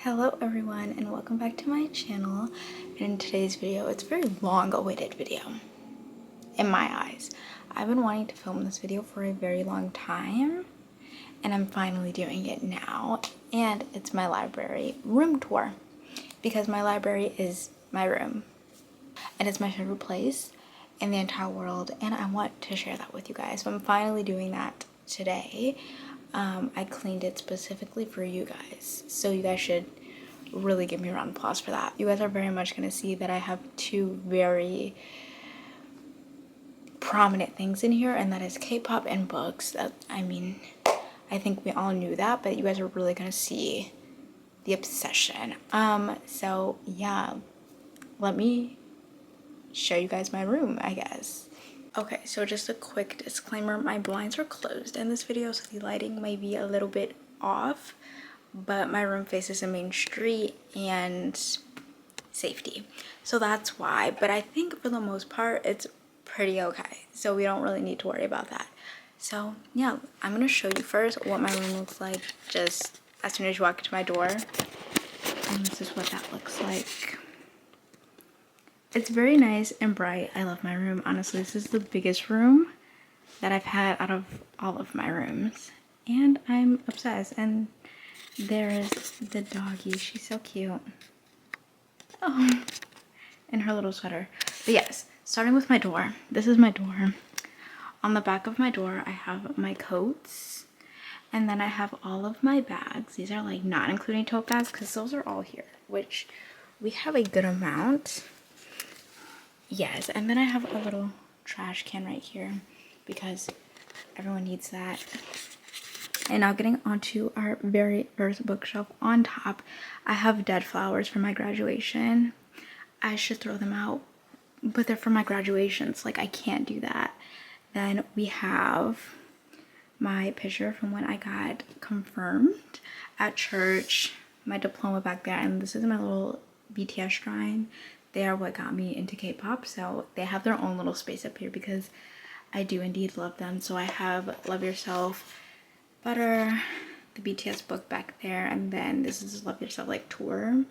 Hello everyone and welcome back to my channel. And in today's video, it's a very long awaited video in my eyes. I've been wanting to film this video for a very long time and I'm finally doing it now, and it's my library room tour because my library is my room and it's my favorite place in the entire world and I want to share that with you guys. So I'm finally doing that today. I cleaned it specifically for you guys, so you guys should really give me a round of applause for that. You guys are very much going to see that I have two very prominent things in here, and that is K-pop and books. That, I mean, I think we all knew that, but you guys are really going to see the obsession. So yeah, let me show you guys my room, I guess. Okay, so just a quick disclaimer, my blinds are closed in this video, so the lighting may be a little bit off, but my room faces a main street and safety, so that's why. But I think for the most part it's pretty okay, so we don't really need to worry about that. So yeah, I'm gonna show you first what my room looks like just as soon as you walk into my door, and this is what that looks like. It's very nice and bright. I love my room. Honestly, this is the biggest room that I've had out of all of my rooms. And I'm obsessed. And there's the doggy. She's so cute. Oh, in her little sweater. But yes, starting with my door. This is my door. On the back of my door, I have my coats. And then I have all of my bags. These are like not including tote bags because those are all here, which we have a good amount. Yes, and then I have a little trash can right here because everyone needs that. And now getting onto our very first bookshelf, on top I have dead flowers from my graduation. I should throw them out, but they're from my graduations, like I can't do that. Then we have my picture from when I got confirmed at church, my diploma back there, and this is my little BTS shrine. They are what got me into K-pop, so they have their own little space up here because I do indeed love them. So I have Love Yourself, Butter, the BTS book back there, and then this is Love Yourself like tour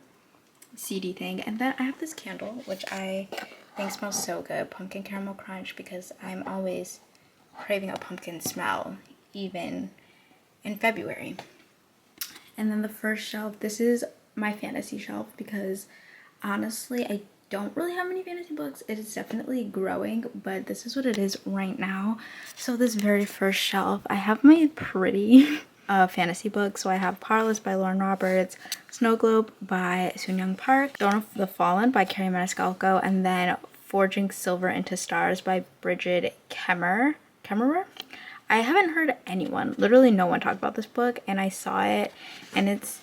CD thing. And then I have this candle, which I think smells so good, Pumpkin Caramel Crunch, because I'm always craving a pumpkin smell, even in February. And then the first shelf, this is my fantasy shelf because honestly, I don't really have many fantasy books. It is definitely growing, but this is what it is right now. So this very first shelf, I have my pretty fantasy books. So I have Powerless by Lauren Roberts, Snow Globe by Soon Young Park, Throne of the Fallen by Carrie Maniscalco, and then Forging Silver into Stars by Bridget Kemmerer. I haven't heard anyone, literally no one, talk about this book, and I saw it, and it's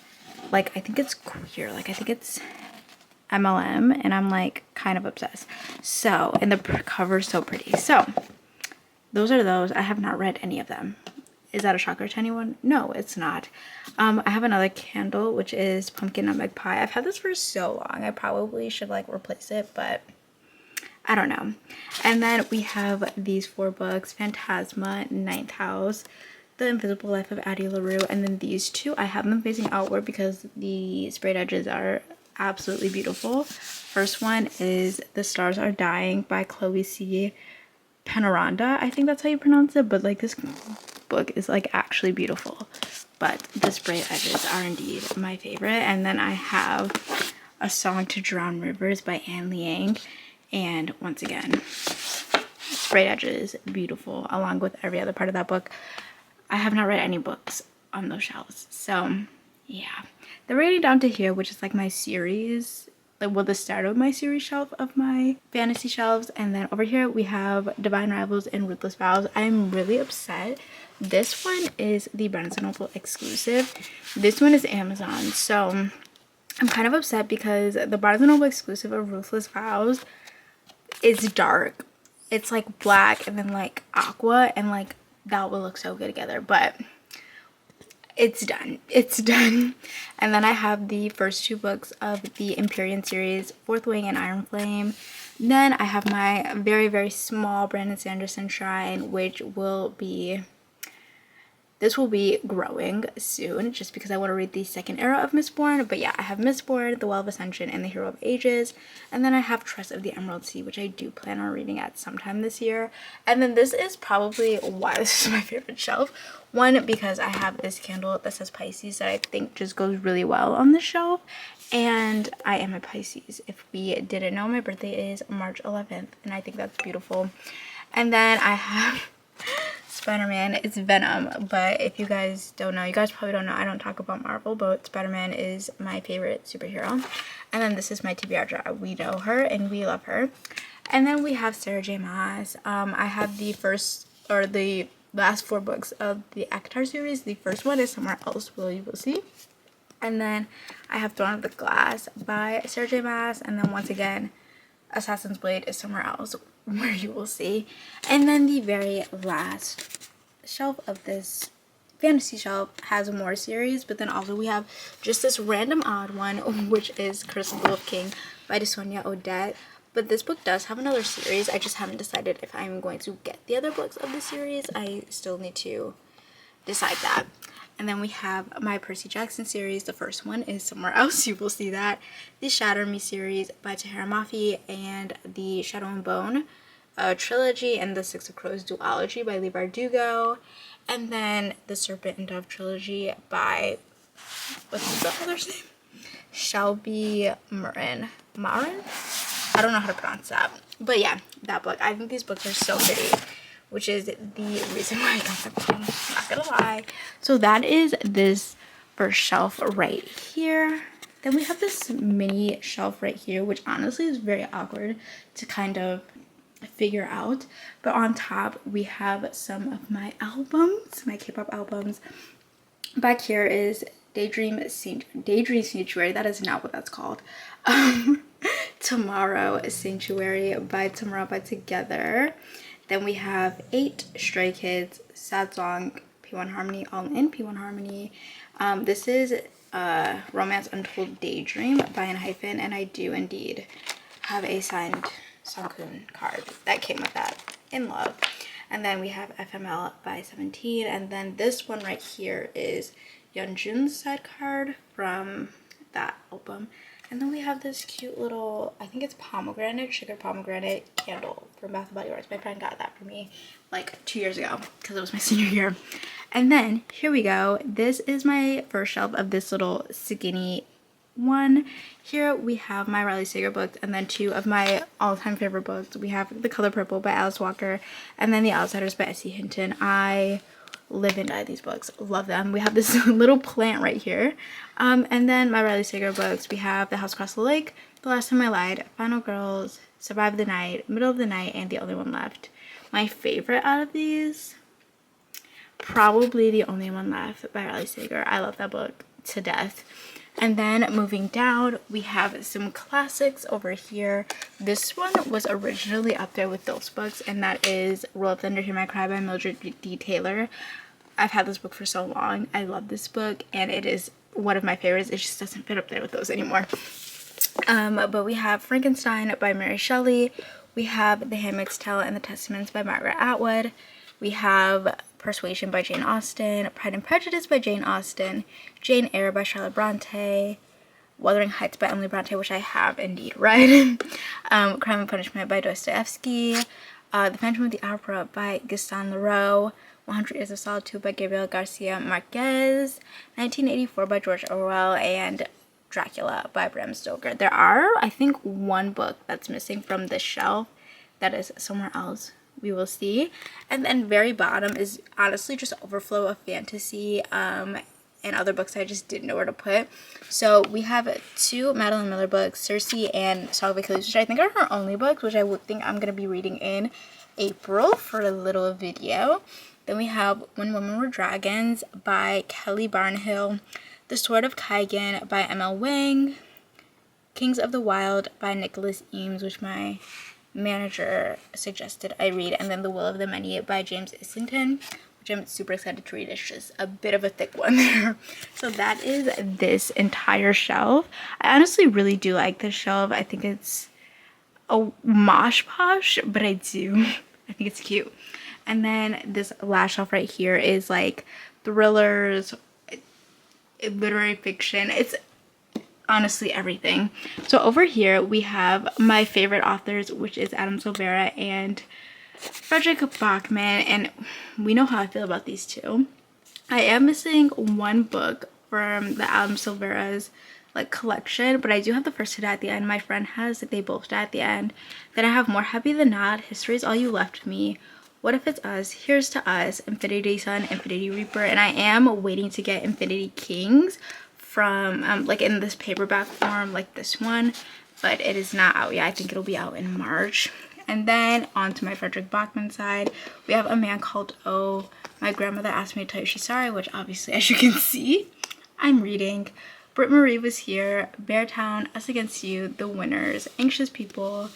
like, I think it's queer, like I think it's MLM, and I'm like kind of obsessed. So, and the cover's so pretty. So those are those. I have not read any of them. Is that a shocker to anyone? No, it's not. I have another candle, which is Pumpkin Nutmeg Pie. I've had this for so long, I probably should like replace it, but I don't know. And then we have these 4 books: Phantasma, Ninth House, The Invisible Life of Addie LaRue, and then these 2 I have them facing outward because the sprayed edges are absolutely beautiful. First one is The Stars Are Dying by Chloe C. Panoranda. I think that's how you pronounce it, but like this book is like actually beautiful. But the sprayed edges are indeed my favorite. And then I have A Song to Drown Rivers by Anne Liang. And once again, sprayed edges, beautiful, along with every other part of that book. I have not read any books on those shelves. So yeah, they're getting down to here, which is like my series, like, well, the start of my series shelf of my fantasy shelves. And then over here we have Divine Rivals and Ruthless Vows. I'm really upset. This one is the Barnes & Noble exclusive. This one is Amazon. So I'm kind of upset because the Barnes & Noble exclusive of Ruthless Vows is dark. It's like black and then like aqua, and like that will look so good together, but it's done. And then I have the first 2 books of the Empyrean series, Fourth Wing and Iron Flame. Then I have my very, very small Brandon Sanderson shrine, which will be This will be growing soon just because I want to read the second era of Mistborn. But yeah, I have Mistborn, The Well of Ascension, and The Hero of Ages. And then I have Trust of the Emerald Sea, which I do plan on reading at sometime this year. And then this is probably why this is my favorite shelf. One, because I have this candle that says Pisces that I think just goes really well on the shelf. And I am a Pisces. If we didn't know, my birthday is March 11th. And I think that's beautiful. And then I have Spider-Man. It's Venom, but if you guys don't know, you guys probably don't know, I don't talk about Marvel, but Spider-Man is my favorite superhero. And then this is my TBR. We know her and we love her. And then we have Sarah J Maas. I have the last 4 books of the ACOTAR series. The first one is Somewhere Else, you will see. And then I have Throne of the Glass by Sarah J Maas. And then once again, Assassin's Blade is Somewhere Else, where you will see. And then the very last shelf of this fantasy shelf has more series, but then also we have just this random odd one, which is Curse of the Wolf King by Sonia Odette. But this book does have another series. I just haven't decided if I'm going to get the other books of the series. I still need to decide that. And then we have my Percy Jackson series. The first one is Somewhere Else, you will see that. The Shatter Me series by Tahira Mafi, and the Shadow and Bone trilogy, and the Six of Crows duology by Leigh Bardugo. And then the Serpent and Dove trilogy by, what's the author's name? Shelby Marin? I don't know how to pronounce that. But yeah, that book. I think these books are so pretty, which is the reason why I got the book. I'm not gonna lie. So that is this first shelf right here. Then we have this mini shelf right here, which honestly is very awkward to kind of figure out. But on top, we have some of my albums, my K-pop albums. Back here is Daydream Sanctuary. That is not what that's called. Tomorrow Sanctuary by Tomorrow by Together. Then we have 8 Stray Kids, Sad Song, P1 Harmony, All in P1 Harmony. This is Romance Untold Daydream by Hyphen, and I do indeed have a signed Songkun card that came with that, In Love. And then we have FML by 17, and then this one right here is Yeonjun's side card from that album. And then we have this cute little, I think it's sugar pomegranate candle from Bath & Body Works. My friend got that for me like 2 years ago because it was my senior year. And then here we go. This is my first shelf of this little skinny one. Here we have my Riley Sager books, and then 2 of my all-time favorite books. We have The Color Purple by Alice Walker, and then The Outsiders by S.E. Hinton. I live and die these books. Love them. We have this little plant right here. And then my Riley Sager books. We have The House Across the Lake, The Last Time I Lied, Final Girls, Survive the Night, Middle of the Night, and The Only One Left. My favorite out of these, probably The Only One Left by Riley Sager. I love that book to death. And then moving down, we have some classics over here. This one was originally up there with those books, and that is Roll Up Thunder, Hear My Cry by Mildred D. Taylor. I've had this book for so long. I love this book, and it is one of my favorites. It just doesn't fit up there with those anymore. But we have Frankenstein by Mary Shelley. We have The Handmaid's Tale and the Testaments by Margaret Atwood. We have Persuasion by Jane Austen, Pride and Prejudice by Jane Austen, Jane Eyre by Charlotte Bronte, Wuthering Heights by Emily Bronte, which I have indeed read, Crime and Punishment by Dostoevsky, The Phantom of the Opera by Gaston Leroux, 100 Years of Solitude by Gabriel Garcia Marquez, 1984 by George Orwell, and Dracula by Bram Stoker. There are, I think, 1 book that's missing from this shelf. That is Somewhere Else, we will see. And then very bottom is honestly just overflow of fantasy and other books I just didn't know where to put. So we have 2 Madeline Miller books, Circe and Song of Achilles, which I think are her only books, which I would think I'm going to be reading in April for a little video. Then we have When Women Were Dragons by Kelly Barnhill, The Sword of Kaigan by M.L. Wang, Kings of the Wild by Nicholas Eames, which my manager suggested I read, and then The Will of the Many by James Islington, which I'm super excited to read. It's just a bit of a thick one there. So that is this entire shelf. I honestly really do like this shelf. I think it's a mosh posh, but I think it's cute. And then this last shelf right here is like thrillers, literary fiction. It's honestly everything. So over here we have my favorite authors, which is Adam Silvera and Frederick Bachman, and we know how I feel about these two. I am missing one book from the Adam Silvera's like collection, but I do have the first two at the end. My friend has, they both die at the end. Then I have More Heavy Than Not, History Is All You Left Me, What If It's Us, Here's to Us, Infinity Sun, Infinity Reaper, and I am waiting to get Infinity Kings from like in this paperback form, like this one, but it is not out yet. I think it'll be out in March. And then on to my Frederick Bachman side, we have A Man Called O. My grandmother asked me to tell you she's sorry, which obviously, as you can see, I'm reading. Britt Marie Was Here, Beartown, Us Against You, The Winners, Anxious People,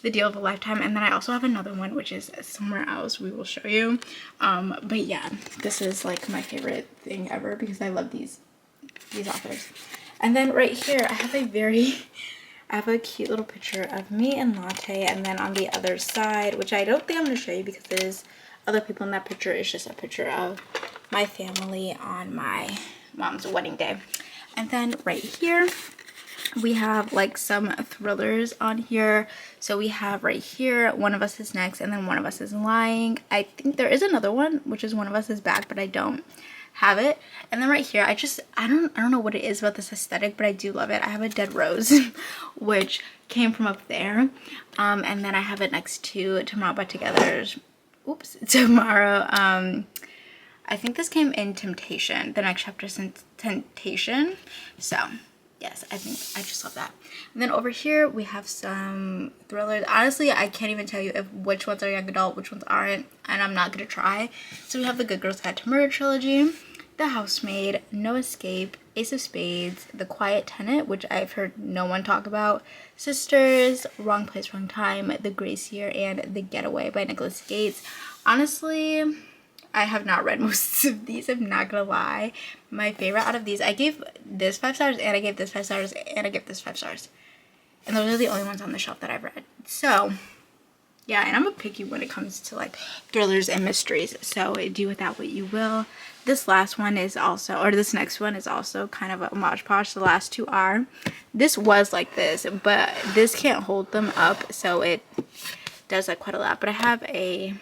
The Deal of a Lifetime, and then I also have another one which is Somewhere Else. We will show you. But yeah, this is like my favorite thing ever because I love these authors. And then right here I have a cute little picture of me and Latte, and then on the other side, which I don't think I'm going to show you because there's other people in that picture, it's just a picture of my family on my mom's wedding day. And then right here we have like some thrillers on here. So we have right here One of Us Is Next, and then One of Us Is Lying. I think there is another one which is One of Us Is Back, but I don't have it. And then right here I don't know what it is about this aesthetic, but I do love it. I have a dead rose which came from up there, and then I have it next to Tomorrow by Together's Tomorrow. I think this came in Temptation, the next chapter is Temptation. So yes, I just love that. And then over here we have some thrillers. Honestly, I can't even tell you which ones are young adult, which ones aren't, and I'm not gonna try. So we have The Good Girls Guide to Murder trilogy, The Housemaid, No Escape, Ace of Spades, The Quiet Tenant, which I've heard no one talk about, Sisters, Wrong Place, Wrong Time, The Grace Year, and The Getaway by Nicholas Gates. Honestly, I have not read most of these, I'm not gonna lie. My favorite out of these, I gave this 5 stars, and I gave this 5 stars, and I gave this 5 stars. And those are the only ones on the shelf that I've read. So, yeah, and I'm a picky when it comes to like thrillers and mysteries. So do with that what you will. This last one is also, or this next one is also kind of a mosh posh. The last two are. This was like this, but this can't hold them up, so it does like quite a lot. But I have a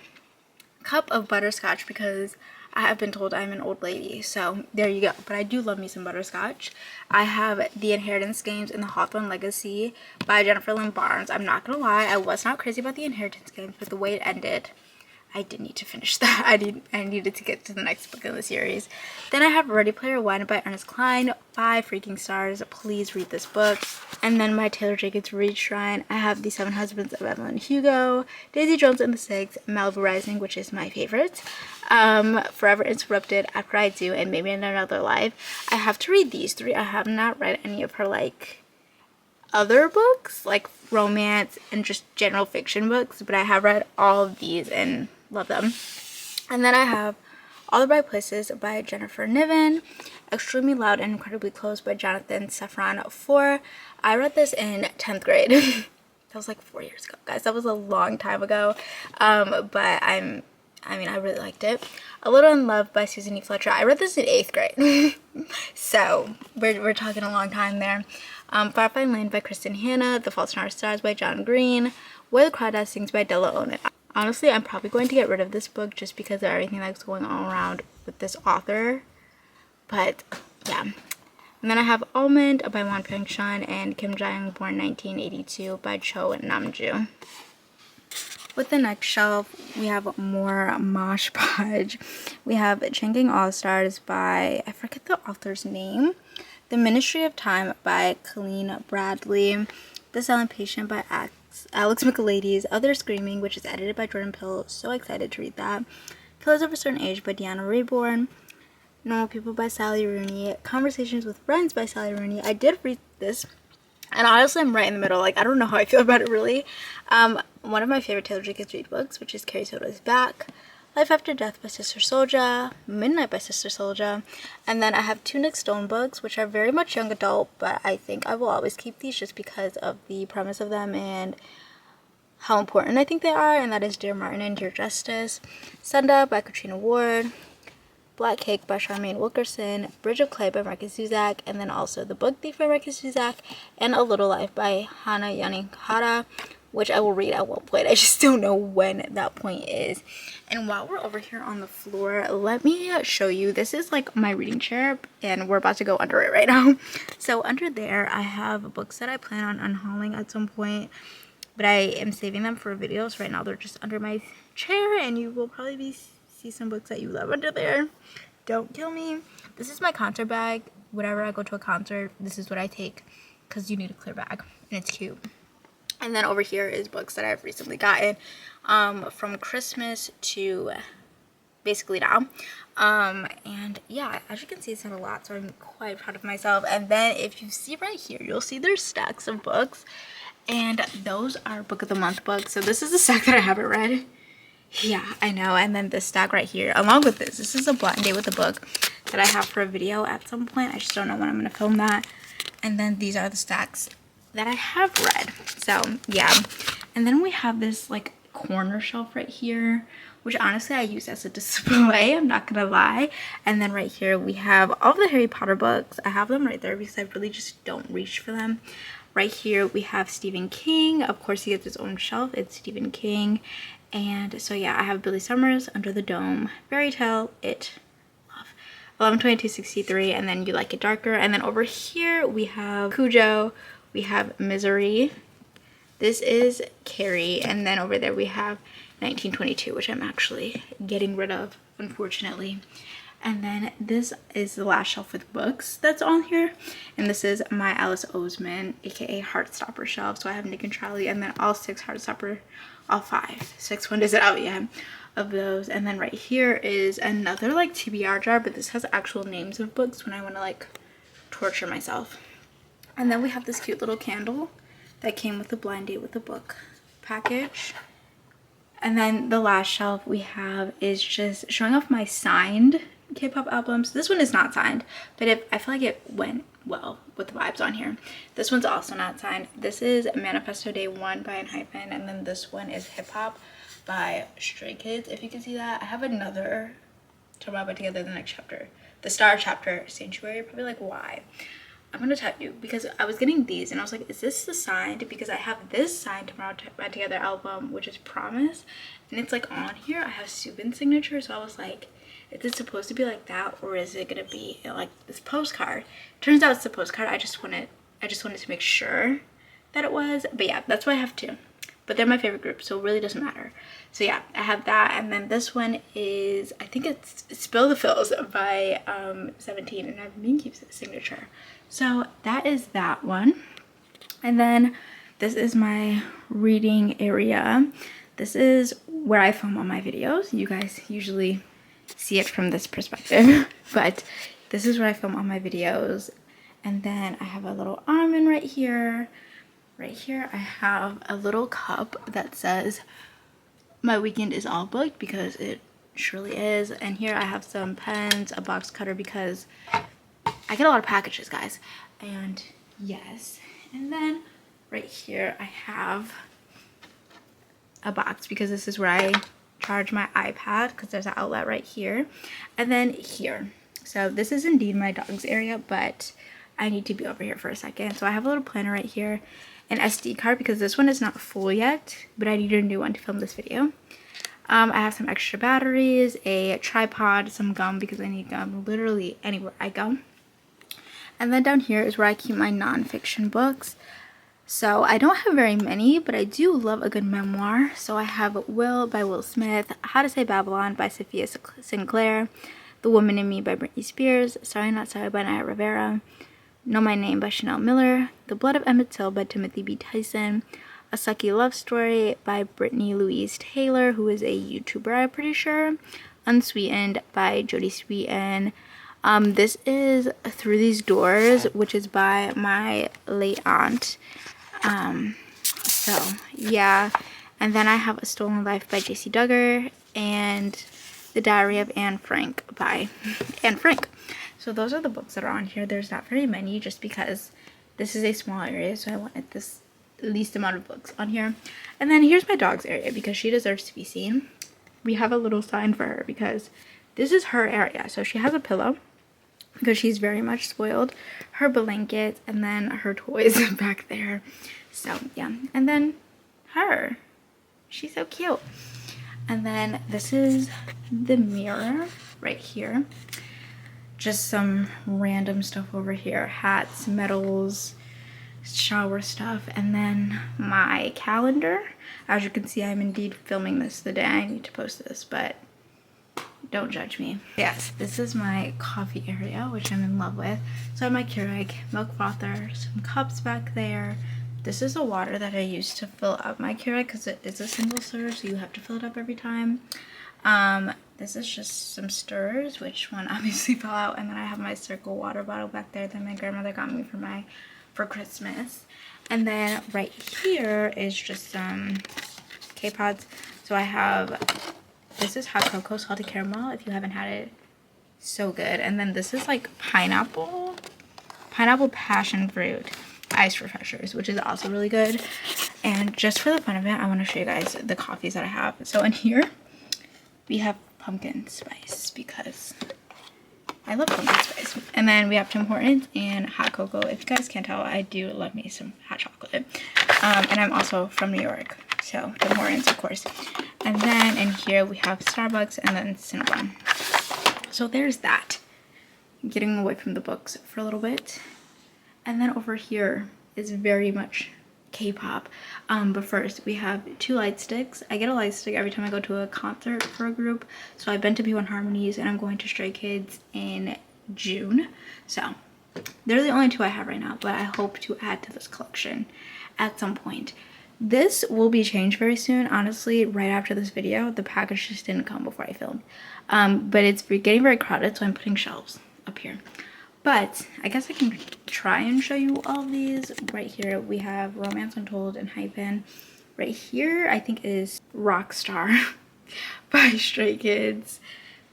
cup of butterscotch because I have been told I'm an old lady, so there you go. But I do love me some butterscotch. I have The Inheritance Games and The Hawthorne Legacy by Jennifer Lynn Barnes. I'm not gonna lie, I was not crazy about The Inheritance Games, but the way it ended, I did need to finish that. I needed to get to the next book in the series. Then I have Ready Player One by Ernest Cline. 5 freaking stars. Please read this book. And then my Taylor Jenkins Reid Shrine. I have The Seven Husbands of Evelyn Hugo, Daisy Jones and the Six, Malibu Rising, which is my favorite, Forever Interrupted, After I Do, and Maybe in Another Life. I have to read these 3. I have not read any of her like other books, like romance and just general fiction books, but I have read all of these and love them. And then I have All the Right Places by Jennifer Niven, Extremely Loud and Incredibly Close by Jonathan Safran 4. I read this in 10th grade. That was like 4 years ago, guys. That was a long time ago. But I really liked it. A Little in Love by Susan E. Fletcher. I read this in 8th grade. So we're talking a long time there. Firefly Lane by Kristen Hanna, The Fault in Our Stars by John Green, Where the Crawdad Sings by Della Onen. Honestly, I'm probably going to get rid of this book just because of everything that's going on around with this author. But yeah. And then I have Almond by Won Pyung Chun and Kim Jong Born 1982 by Cho Namju. With the next shelf, we have more Mosh Podge. We have Changing All Stars by, I forget the author's name, The Ministry of Time by Colleen Bradley, The Silent Patient by Alex Michaelides, Other Screaming, which is edited by Jordan Peele. So excited to read that. Killers of a Certain Age by Deanna Raybourn, Normal People by Sally Rooney, Conversations with Friends by Sally Rooney. I did read this, and honestly, I'm right in the middle. Like, I don't know how I feel about it, really. One of my favorite Taylor Jenkins Reid books, which is Carrie Soda's Back, Life After Death by Sister Souljah, Midnight by Sister Souljah, and then I have 2 Nick Stone books, which are very much young adult, but I think I will always keep these just because of the premise of them and how important I think they are, and that is Dear Martin and Dear Justice, Senda by Katrina Ward, Black Cake by Charmaine Wilkerson, Bridge of Clay by Marcus Zuzak, and then also The Book Thief by Marcus Zuzak, and A Little Life by Hana Yanikata, which I will read at one point. I just don't know when that point is. And while we're over here on the floor, let me show you. This is like my reading chair, and we're about to go under it right now. So under there, I have books that I plan on unhauling at some point, but I am saving them for videos. Right now, they're just under my chair, and you will probably see some books that you love under there. Don't kill me. This is my concert bag. Whenever I go to a concert, this is what I take, because you need a clear bag, and it's cute. And then over here is books that I've recently gotten from Christmas to basically now. And yeah, as you can see, it's not a lot, so I'm quite proud of myself. And then if you see right here, you'll see there's stacks of books, and those are book of the month books. So this is the stack that I haven't read. Yeah, I know. And then this stack right here, along with this is a blind date with a book that I have for a video at some point. I just don't know when I'm going to film that. And then these are the stacks that I have read. So yeah, and then we have this like corner shelf right here, which honestly I use as a display, I'm not gonna lie. And then right here we have all the Harry Potter books. I have them right there because I really just don't reach for them. Right here we have Stephen King. Of course, he gets his own shelf. It's Stephen King. And so yeah, I have Billy Summers, Under the Dome, Fairy Tale, It, 11/22/63, and then You Like It Darker. And then over here we have Cujo, we have Misery, this is Carrie, and then over there we have 1922, which I'm actually getting rid of, unfortunately. And then this is the last shelf with books that's on here, and this is my Alice Oseman, aka Heartstopper shelf. So I have Nick and Charlie, and then all 6 Heartstopper, all 5, 6, when does it out yet, of those. And then right here is another like TBR jar, but this has actual names of books when I want to like torture myself. And then we have this cute little candle that came with the blind date with the book package. And then the last shelf we have is just showing off my signed K-pop albums. This one is not signed, but I feel like it went well with the vibes on here. This one's also not signed. This is Manifesto Day 1 by Enhypen, and then this one is Hip Hop by Stray Kids, if you can see that. I have another tomorrow about together the next chapter, the Star chapter, Sanctuary. Probably like, why? I'm gonna tell you, because I was getting these and I was like, is this the signed? Because I have this signed Tomorrow by Together album, which is Promise, and it's like on here I have Subin's signature. So I was like, is it supposed to be like that, or is it gonna be like this postcard? Turns out it's the postcard. I just wanted to make sure that it was. But yeah, that's why I have 2, but they're my favorite group, so it really doesn't matter. So yeah, I have that. And then this one is, I think it's Spill the Fills by 17, and I have Minky's signature. So that is that one. And then this is my reading area. This is where I film all my videos. You guys usually see it from this perspective, but this is where I film all my videos. And then I have a little ottoman right here. Right here I have a little cup that says my weekend is all booked, because it surely is. And here I have some pens, a box cutter, because I get a lot of packages, guys. And yes, and then right here I have a box, because this is where I charge my iPad, because there's an outlet right here. And then here, so this is indeed my dog's area, but I need to be over here for a second. So I have a little planner right here, an SD card, because this one is not full yet, but I need a new one to film this video. I have some extra batteries, a tripod, some gum, because I need gum literally anywhere I go. And then down here is where I keep my nonfiction books. So I don't have very many, but I do love a good memoir. So I have Will by Will Smith, How to Say Babylon by Sophia Sinclair, The Woman in Me by Britney Spears, Sorry Not Sorry by Naya Rivera, Know My Name by Chanel Miller, The Blood of Emmett Till by Timothy B. Tyson, A Sucky Love Story by Brittany Louise Taylor, who is a YouTuber, I'm pretty sure, Unsweetened by Jodie Sweetin. This is Through These Doors, which is by my late aunt. So yeah, and then I have A Stolen Life by J.C. Duggar, and The Diary of Anne Frank by Anne Frank. So those are the books that are on here. There's not very many, just because this is a small area, so I wanted this least amount of books on here. And then here's my dog's area, because she deserves to be seen. We have a little sign for her, because this is her area. So she has a pillow because she's very much spoiled, her blanket, and then her toys back there. So yeah, and then her, she's so cute. And then this is the mirror right here. Just some random stuff over here, hats, medals, shower stuff, and then my calendar. As you can see, I'm indeed filming this the day I need to post this, but don't judge me. Yes, this is my coffee area, which I'm in love with. So I have my Keurig milk frother, some cups back there. This is the water that I use to fill up my Keurig because it is a single serve, so you have to fill it up every time. This is just some stirrers, which one obviously fell out, and then I have my Circle water bottle back there that my grandmother got me for Christmas. And then right here is just some K-Pods. So I have, this is hot cocoa salted caramel, if you haven't had it, so good. And then this is like pineapple passion fruit ice refreshers, which is also really good. And just for the fun of it, I want to show you guys the coffees that I have. So in here we have pumpkin spice because I love pumpkin spice. And then we have Tim Hortons and hot cocoa. If you guys can't tell, I do love me some hot chocolate. And I'm also from New York, so Tim Hortons, of course. And then in here we have Starbucks and then Cinnabon. So there's that. Getting away from the books for a little bit. And then over here is very much K-pop. But first we have 2 light sticks. I get a light stick every time I go to a concert for a group. So I've been to B1 Harmonies and I'm going to Stray Kids in June. So they're the only 2 I have right now, but I hope to add to this collection at some point. This will be changed very soon. Honestly, right after this video, the package just didn't come before I filmed. But it's getting very crowded, so I'm putting shelves up here. But I guess I can try and show you all of these. Right here we have Romance Untold and Hyphen. Right here I think is Rockstar by Stray Kids.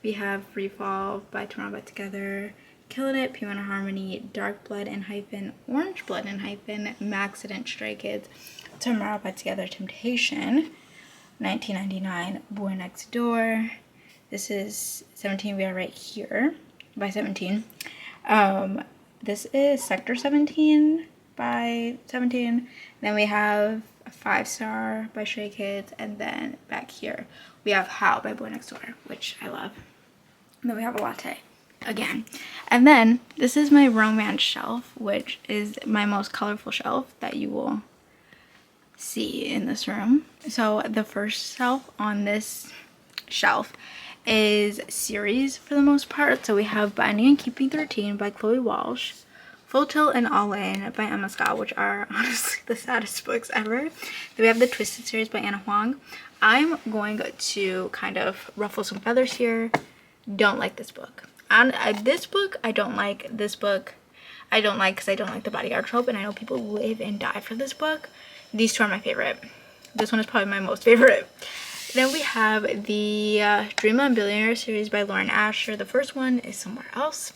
We have Free Fall by Tomorrow by Together, Killin' It, P1 Harmony, Dark Blood and Hyphen, Orange Blood and Hyphen, Maxident, Stray Kids, Tomorrow by Together, Temptation, 1999, Boy Next Door. This is 17, we are right here by 17. This is Sector 17 by 17. Then we have a 5-star by Stray Kids, and then back here we have How by Boy Next Door, which I love. And then we have a latte again. And then this is my romance shelf, which is my most colorful shelf that you will see in this room. So the first shelf on this shelf is series for the most part. So we have Binding and Keeping 13 by Chloe Walsh, Full Tilt and All In by Emma Scott, which are honestly the saddest books ever. Then we have the Twisted series by Anna Huang. I'm going to kind of ruffle some feathers here. Don't like this book. And this book I don't like. This book I don't like because I don't like the bodyguard trope, and I know people live and die for this book. These 2 are my favorite. This one is probably my most favorite. Then we have the Dreamland Billionaire series by Lauren Asher. The first one is Somewhere Else.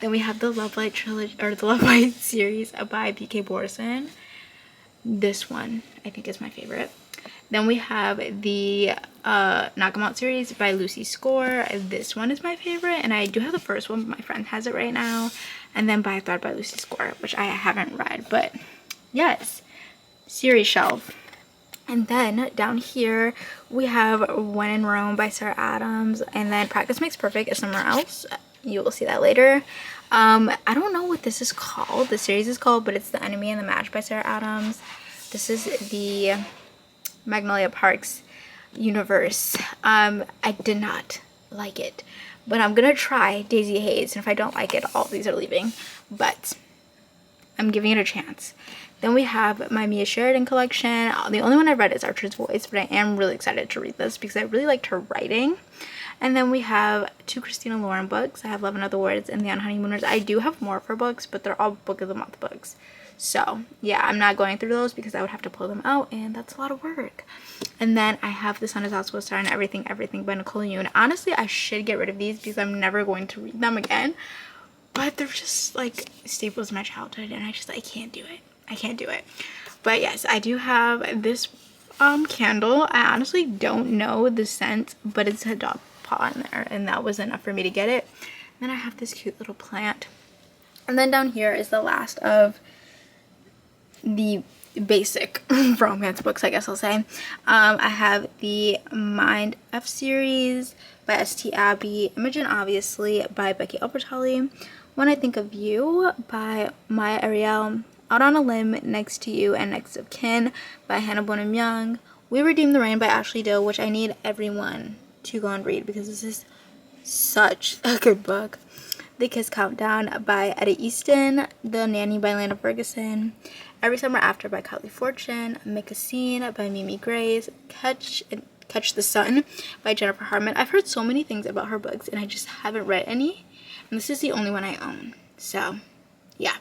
Then we have the Love Light trilogy, or the Love Light series by B.K. Borson. This one I think is my favorite. Then we have the Nagamount series by Lucy Score. This one is my favorite, and I do have the first one, but my friend has it right now. And then By Thread by Lucy Score, which I haven't read, but yes, series shelf. And then down here we have When in Rome by Sarah Adams, and then Practice Makes Perfect is Somewhere Else. You will see that later. I don't know what this is called, the series is called, but it's The Enemy and the Match by Sarah Adams. This is the Magnolia Parks universe. I did not like it, but I'm gonna try Daisy Hayes, and if I don't like it, all of these are leaving, but I'm giving it a chance. Then we have my Mia Sheridan collection. The only one I read is Archer's Voice, but I am really excited to read this because I really liked her writing. And then we have 2 Christina Lauren books. I have Love and Other Words and The Unhoneymooners. I do have more of her books, but they're all Book of the Month books. So yeah, I'm not going through those because I would have to pull them out, and that's a lot of work. And then I have The Sun Is Also a Star and Everything by Nicole Yoon. Honestly, I should get rid of these because I'm never going to read them again. But they're just like staples of my childhood, and I can't do it. I can't do it. But yes, I do have this candle. I honestly don't know the scent, but it's a paw in there, and that was enough for me to get it. And then I have this cute little plant. And then down here is the last of the basic romance books, I guess I'll say. I have the Mind F series by St. Abby, Imogen obviously by Becky Albertalli, When I Think of You by Maya Ariel, Out on a Limb, Next to You and Next of Kin by Hannah Bonham Young, We Redeem the Rain by Ashley Dill, which I need everyone to go and read because this is such a good book. The Kiss Countdown by Eddie Easton, The Nanny by Lana Ferguson, Every Summer After by Kylie Fortune, Make a Scene by Mimi Grace, Catch the Sun by Jennifer Harman. I've heard so many things about her books and I just haven't read any, and this is the only one I own, so yeah.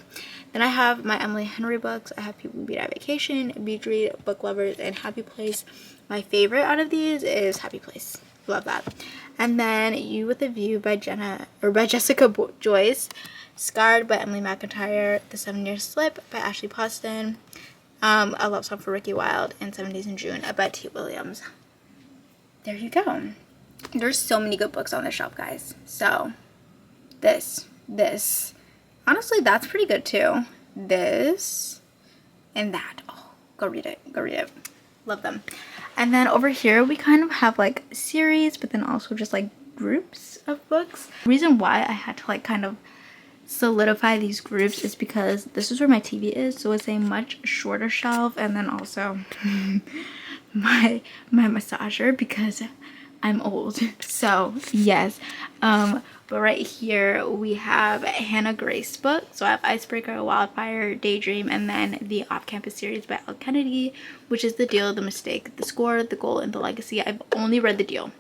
Then I have my Emily Henry books. I have People Beat Out Vacation, Beach Read, Book Lovers, and Happy Place. My favorite out of these is Happy Place. Love that. And then You with a View by Jessica Joyce, Scarred by Emily McIntyre, The 7-Year Slip by Ashley Poston, A Love Song for Ricky Wilde, and 7 Days in June by T. Williams. There you go. There's so many good books on this shelf, guys. So this, honestly, that's pretty good too. This and that. Oh, go read it. Go read it. Love them. And then over here we kind of have like series, but then also just like groups of books. The reason why I had to like kind of solidify these groups is because this is where my TV is, so it's a much shorter shelf, and then also my massager because I'm old. So yes. But right here we have Hannah Grace books. So I have Icebreaker, Wildfire, Daydream, and then the Off-Campus series by Elle Kennedy, which is The Deal, The Mistake, The Score, The Goal, and The Legacy. I've only read The Deal,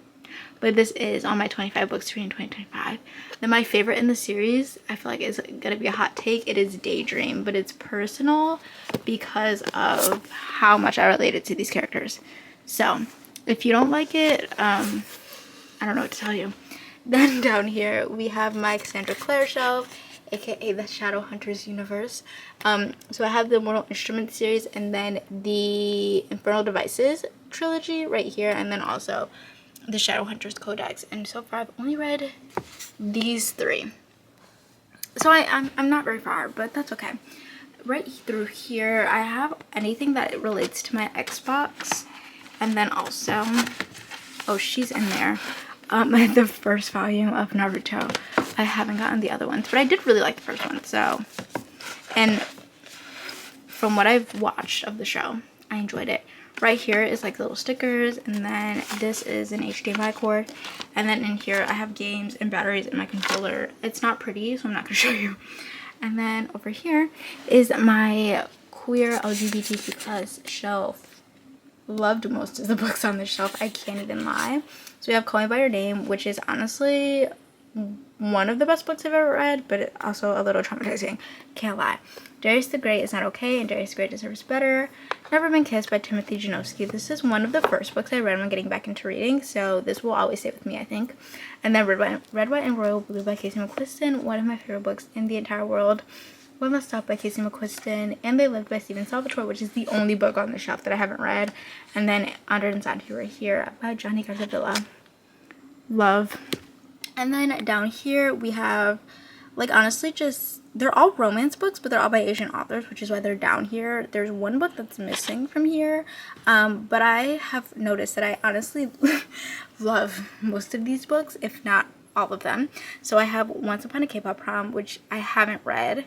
but this is on my 25 books to read in 2025. Then my favorite in the series, I feel like is gonna be a hot take, it is Daydream, but it's personal because of how much I related to these characters. So if you don't like it, I don't know what to tell you. Then down here we have my Cassandra Clare shelf, aka the Shadowhunters universe. So I have the Mortal Instruments series, and then the Infernal Devices trilogy right here, and then also the Shadowhunters Codex. And so far I've only read these 3. So I'm not very far, but that's okay. Right through here I have anything that relates to my Xbox, and then also, oh, she's in there. The first volume of Naruto. I haven't gotten the other ones, but I did really like the first one. So, and from what I've watched of the show, I enjoyed it. Right here is like little stickers, and then this is an HDMI cord, and then in here I have games and batteries in my controller. It's not pretty, so I'm not gonna show you. And then over here is my queer LGBTQ+ shelf. Loved most of the books on this shelf, I can't even lie. So we have Call Me By Your Name, which is honestly one of the best books I've ever read, but also a little traumatizing, can't lie. Darius the Great Is Not Okay, and Darius the Great Deserves Better. Never Been Kissed by Timothy Janowski. This is one of the first books I read when getting back into reading, so this will always stay with me, I think. And then Red, White, and Royal Blue by Casey McQuiston, one of my favorite books in the entire world. One Must Stop by Casey McQuiston, and They Lived by Stephen Salvatore, which is the only book on the shelf that I haven't read. And then Under Inside You Right Here by Johnny Garzavilla. Love. And then down here we have, like, honestly just, they're all romance books, but they're all by Asian authors, which is why they're down here. There's one book that's missing from here, but I have noticed that I honestly love most of these books, if not all of them. So I have Once Upon a K-Pop Prom, which I haven't read.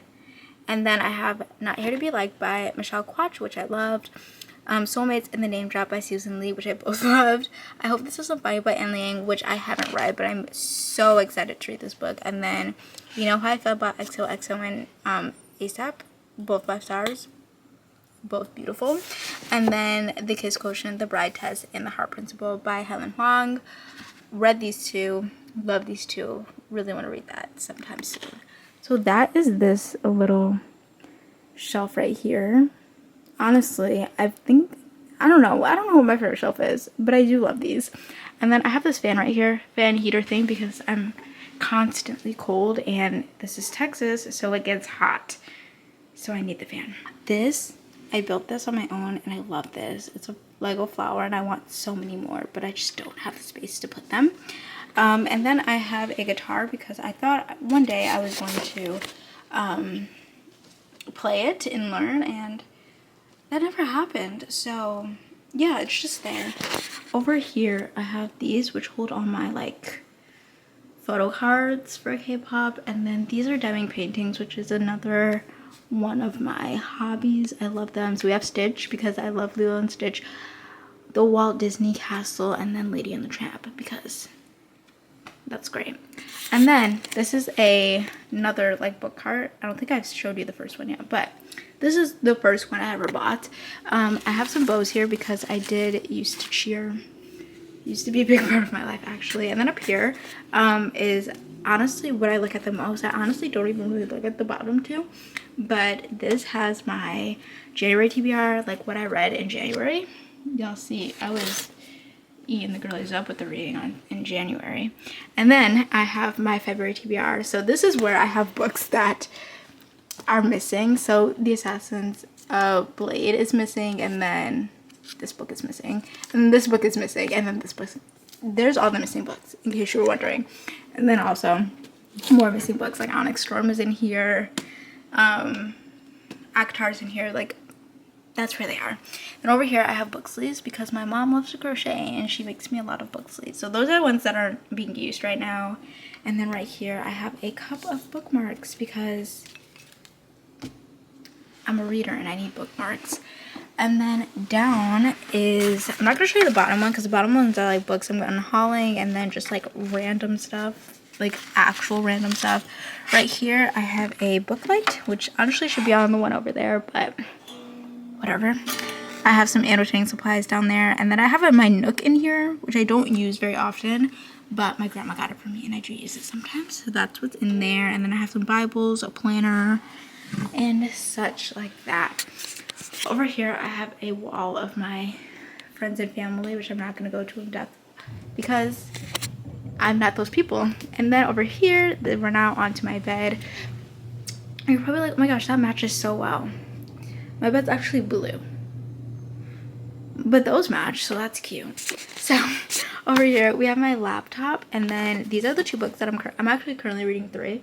And then I have Not Here to Be Liked by Michelle Quach, which I loved. Soulmates and The Name Drop by Susan Lee, which I both loved. I Hope This Isn't Funny by Anne Liang, which I haven't read, but I'm so excited to read this book. And then You Know How I Felt About XOXO and ASAP, both 5 stars. Both beautiful. And then The Kiss Quotient, The Bride Test, and The Heart Principle by Helen Huang. Read these 2. Love these 2. Really want to read that sometime soon. So that is this little shelf right here. Honestly, I don't know what my favorite shelf is, but I do love these. And then I have this fan right here, fan heater thing, because I'm constantly cold, and this is Texas, so it gets hot. So I need the fan. This, I built this on my own, and I love this. It's a Lego flower, and I want so many more, but I just don't have the space to put them. And then I have a guitar because I thought one day I was going to play it and learn, and that never happened. So yeah, it's just there. Over here I have these which hold all my like photo cards for K-pop, and then these are diamond paintings, which is another one of my hobbies. I love them. So we have Stitch because I love Lilo and Stitch, the Walt Disney Castle, and then Lady and the Tramp because that's great. And then this is another like book cart. I don't think I've showed you the first one yet, but this is the first one I ever bought. I have some bows here because I did used to cheer. Used to be a big part of my life actually. And then up here is honestly what I look at the most. I honestly don't even really look at the bottom two, but this has my January TBR, like what I read in January. Y'all see I was eating the girlies up with the reading in January. And then I have my February TBR. So this is where I have books that are missing. So the Assassin's Blade is missing, and then this book is missing, and this book is missing, and then this book. There's all the missing books, in case you were wondering. And then also more missing books, like Onyx Storm is in here, Akatar's in here, like that's where they are. And over here I have book sleeves because my mom loves to crochet and she makes me a lot of book sleeves. So those are the ones that aren't being used right now. And then right here I have a cup of bookmarks because I'm a reader and I need bookmarks. And then down is, I'm not going to show you the bottom one because the bottom ones are like books I'm unhauling and then just like random stuff, like actual random stuff. Right here I have a book light, which honestly should be on the one over there, but whatever. I have some annotating supplies down there, and then I have my Nook in here, which I don't use very often, but my grandma got it for me and I do use it sometimes. So that's what's in there. And then I have some Bibles, a planner, and such like that. Over here I have a wall of my friends and family, which I'm not going to go to in depth because I'm not those people. And then over here, we're now onto my bed. And you're probably like, oh my gosh, that matches so well. My bed's actually blue, but those match, so that's cute. So over here we have my laptop, and then these are the two books that I'm actually currently reading 3.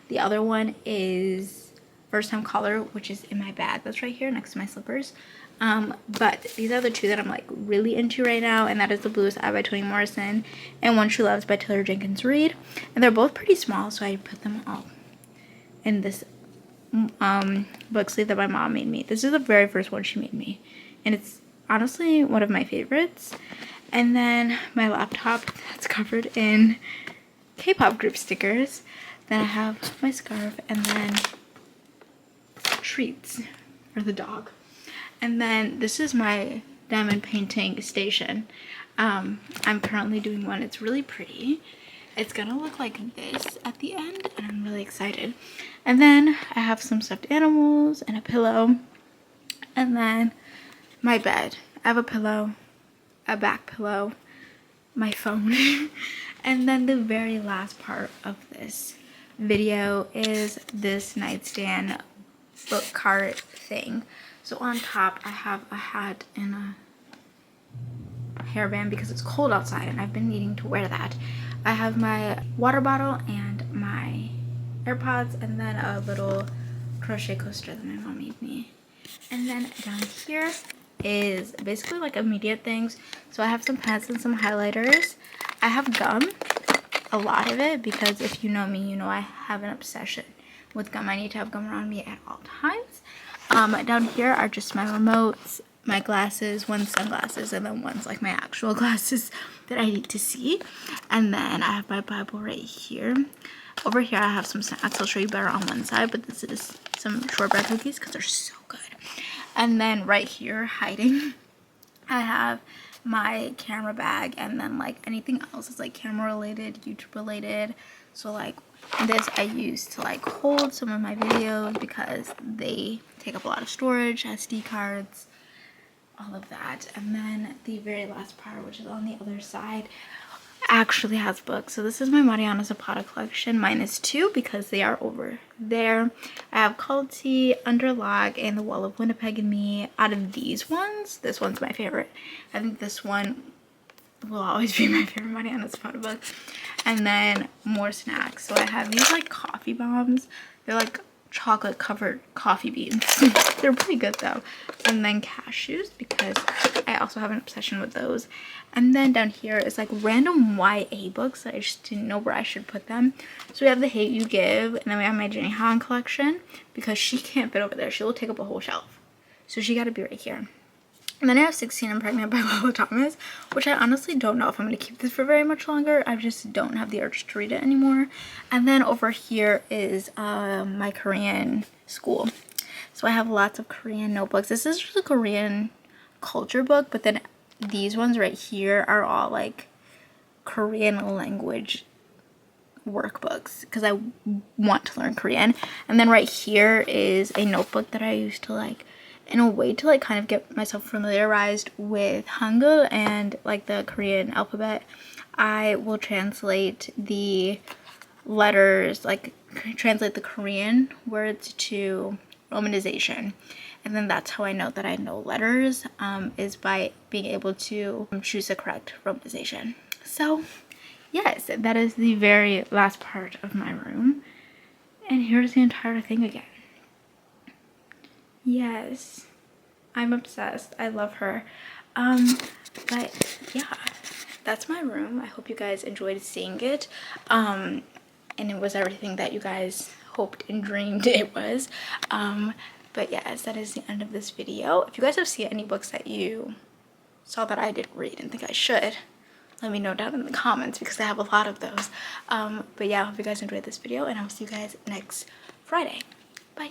The other one is First Time Caller, which is in my bag. That's right here next to my slippers. But these are the 2 that I'm like really into right now, and that is The Bluest Eye by Toni Morrison and One True Loves by Taylor Jenkins Reid. And they're both pretty small, so I put them all in this book sleeve that my mom made me. This is the very first one she made me, and it's honestly one of my favorites. And then my laptop that's covered in K-pop group stickers. Then I have my scarf, and then treats for the dog. And then this is my diamond painting station. I'm currently doing one. It's really pretty. It's gonna look like this at the end, and I'm really excited. And then I have some stuffed animals and a pillow, and then my bed. I have a pillow, a back pillow, my phone, and then the very last part of this video is this nightstand book cart thing. So on top I have a hat and a hairband because it's cold outside and I've been needing to wear that. I have my water bottle and my AirPods, and then a little crochet coaster that my mom made me. And then down here is basically like immediate things. So I have some pens and some highlighters. I have gum, a lot of it, because if you know me, you know I have an obsession with gum. I need to have gum around me at all times. Down here are just my remotes, my glasses, one's sunglasses, and then one's like my actual glasses that I need to see. And then I have my Bible right here. Over here I have some snacks. I'll show you better on one side, but this is some shortbread cookies because they're so good. And then right here, hiding, I have my camera bag, and then like anything else is like camera related, YouTube related. So like this I use to like hold some of my videos because they take up a lot of storage, SD cards, all of that. And then the very last part, which is on the other side, actually has books. So this is my Mariana Zapata collection -2 because they are over there. I have Culty, Underlog, and The Wall of Winnipeg and Me. Out of these ones, this one's my favorite. I think this one will always be my favorite Money on the Spot book. And then more snacks. So I have these like coffee bombs. They're like chocolate covered coffee beans. They're pretty good though. And then cashews, because I also have an obsession with those. And then down here is like random YA books that I just didn't know where I should put them. So we have The Hate U Give, and then we have my Jenny Han collection, because she can't fit over there. She will take up a whole shelf. So she got to be right here. And then I have 16 I'm Pregnant by Lola Thomas, which I honestly don't know if I'm going to keep this for very much longer. I just don't have the urge to read it anymore. And then over here is my Korean school. So I have lots of Korean notebooks. This is just a Korean culture book, but then these ones right here are all like Korean language workbooks, because I want to learn Korean. And then right here is a notebook that I used to like, in a way to like kind of get myself familiarized with Hangul and like the Korean alphabet. I will translate the letters, like translate the Korean words to romanization. And then that's how I know that I know letters, is by being able to choose the correct romanization. So yes, that is the very last part of my room. And here's the entire thing again. Yes, I'm obsessed. I love her. But yeah, that's my room. I hope you guys enjoyed seeing it. And it was everything that you guys hoped and dreamed it was. But yes, that is the end of this video. If you guys have seen any books that you saw that I didn't read and think I should, let me know down in the comments, because I have a lot of those. But yeah, I hope you guys enjoyed this video, and I'll see you guys next Friday. Bye.